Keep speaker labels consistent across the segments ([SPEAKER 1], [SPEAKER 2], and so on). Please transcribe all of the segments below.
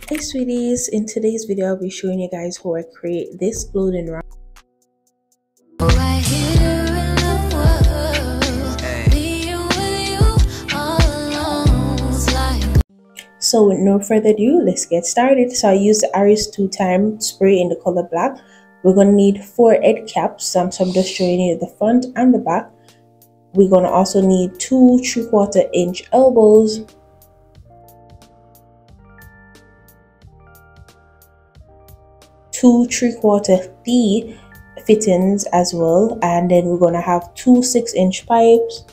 [SPEAKER 1] Hey sweeties, in today's video I'll be showing you guys how I create this clothing rack.
[SPEAKER 2] Right here in the world, being with you all alone is like.
[SPEAKER 1] So with no further ado, let's get started. So I use the Aris 2-time spray in the color black. We're going to need 4 end caps, so I'm just showing you the front and the back. We're going to also need 2 3/4 inch elbows, 2 3/4 D fittings as well, and then we're going to have 2 6-inch pipes.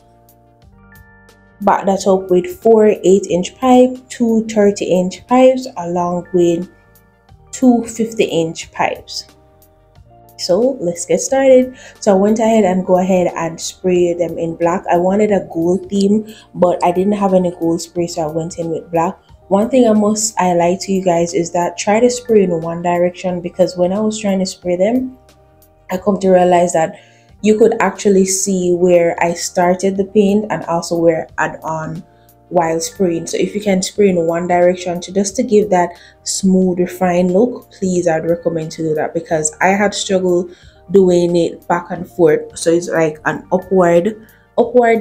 [SPEAKER 1] Back that up with 4 8-inch pipe, 2 30-inch pipes, along with 2 50-inch pipes. So let's get started. So I went ahead and spray them in black. I wanted a gold theme, but I didn't have any gold spray, so I went in with black. One thing I must highlight to you guys is that try to spray in one direction, because when I was trying to spray them, I come to realize that you could actually see where I started the paint and also where I add on while spraying. So if you can spray in one direction to give that smooth refined look, please, I'd recommend to do that, because I had struggled doing it back and forth. So it's like an upward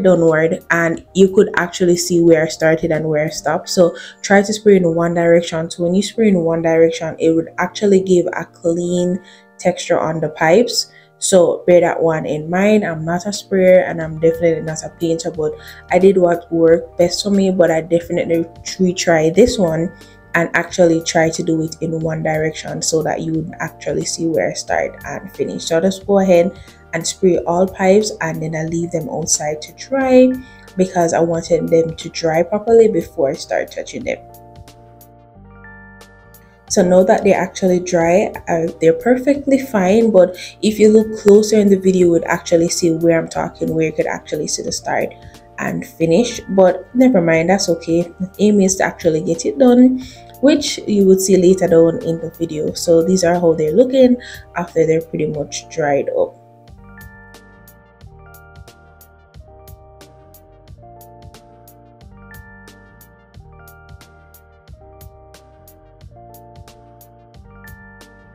[SPEAKER 1] downward, and you could actually see where I started and where I stopped. So try to spray in one direction. So when you spray in one direction, it would actually give a clean texture on the pipes. So bear that one in mind. I'm not a sprayer and I'm definitely not a painter, but I did what worked best for me. But I definitely retry this one and actually try to do it in one direction so that you would actually see where I start and finish. So I'll just go ahead and spray all pipes, and then I leave them outside to dry, because I wanted them to dry properly before I start touching them. So now that they're actually dry, they're perfectly fine. But if you look closer in the video, you would actually see where I'm talking, where you could actually see the start and finish. But never mind, that's okay. The aim is to actually get it done, which you would see later down in the video. So these are how they're looking after they're pretty much dried up.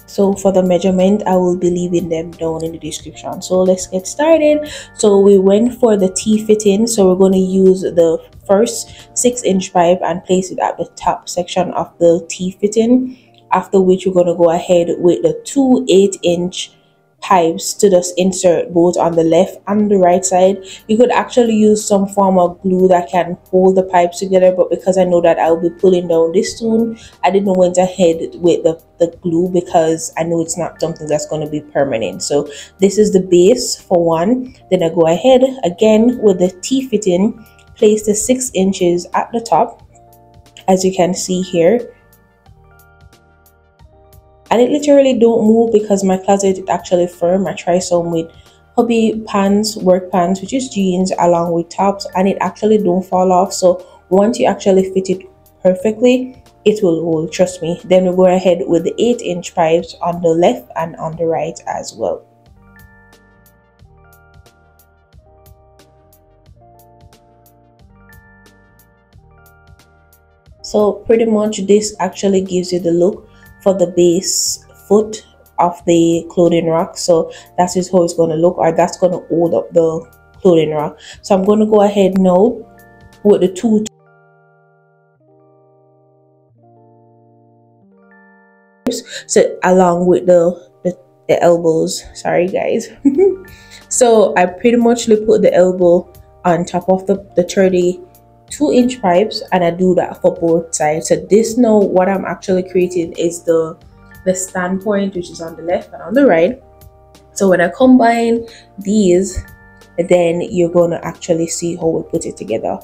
[SPEAKER 1] So for the measurement, I will be leaving them down in the description. So let's get started. So we went for the T fitting. So we're going to use the first 6-inch pipe and place it at the top section of the T fitting. After which we're going to go ahead with the 2 8-inch pipes to just insert both on the left and the right side. You could actually use some form of glue that can hold the pipes together, but because I know that I'll be pulling down this soon, I didn't went ahead with the glue, because I know it's not something that's going to be permanent. So this is the base for one. Then I go ahead again with the T fitting, place the 6 inches at the top, as you can see here. And it literally don't move because my closet is actually firm. I try some with hobby pants, work pants, which is jeans, along with tops, and it actually don't fall off. So once you actually fit it perfectly, it will hold, trust me. Then we go ahead with the 8-inch pipes on the left and on the right as well. So pretty much this actually gives you the look for the base foot of the clothing rack. So that is how it's going to look, or that's going to hold up the clothing rack. So I'm going to go ahead now with the 2 so along with the elbows, sorry guys. So I pretty much put the elbow on top of the 32-inch pipes, and I do that for both sides. So this now, what I'm actually creating is the standpoint, which is on the left and on the right. So when I combine these, then you're going to actually see how we put it together.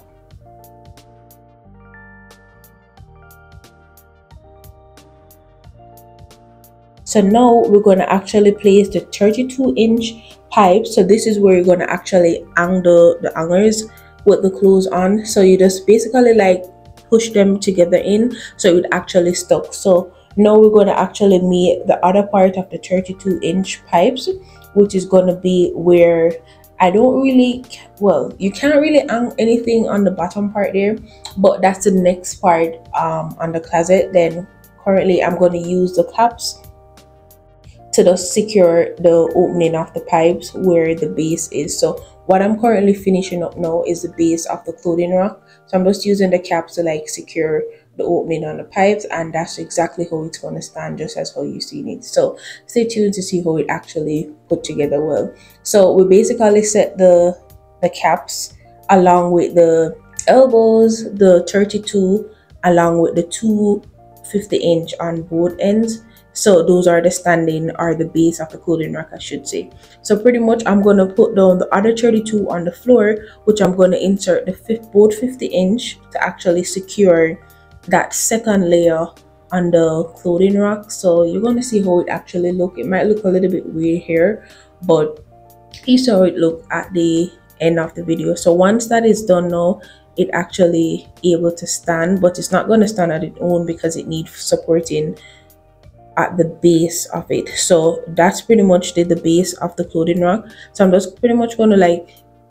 [SPEAKER 1] So now we're going to actually place the 32-inch pipe. So this is where you're going to actually hang the hangers with the clothes on. So you just basically like push them together in so it would actually stuck. So now we're going to actually make the other part of the 32-inch pipes, which is going to be where I don't really, well, you can't really hang anything on the bottom part there, but that's the next part on the closet. Then currently I'm going to use the caps to just secure the opening of the pipes where the base is. So what I'm currently finishing up now is the base of the clothing rack. So I'm just using the caps to like secure the opening on the pipes, and that's exactly how it's going to stand, just as how you seen it. So stay tuned to see how it actually put together well. So we basically set the caps along with the elbows, the 32 along with the 250-inch on both ends. So those are the standing or the base of the clothing rack, I should say. So pretty much I'm going to put down the other 32 on the floor, which I'm going to insert the both 50-inch to actually secure that second layer on the clothing rack. So you're going to see how it actually look. It might look a little bit weird here, but you saw it look at the end of the video. So once that is done now, it actually able to stand, but it's not going to stand on its own because it needs supporting at the base of it. So that's pretty much the base of the clothing rack. So I'm just pretty much going to like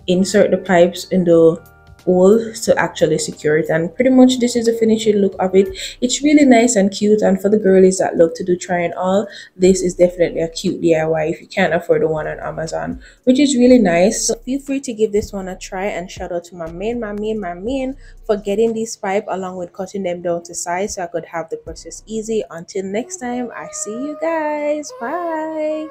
[SPEAKER 1] insert the pipes in the hole to actually secure it, and pretty much this is the finishing look of it. It's really nice and cute, and for the girlies that love to do try and all, this is definitely a cute DIY if you can't afford the one on Amazon, which is really nice. So feel free to give this one a try, and shout out to my main for getting these pipe along with cutting them down to size so I could have the process easy. Until next time, I see you guys. Bye.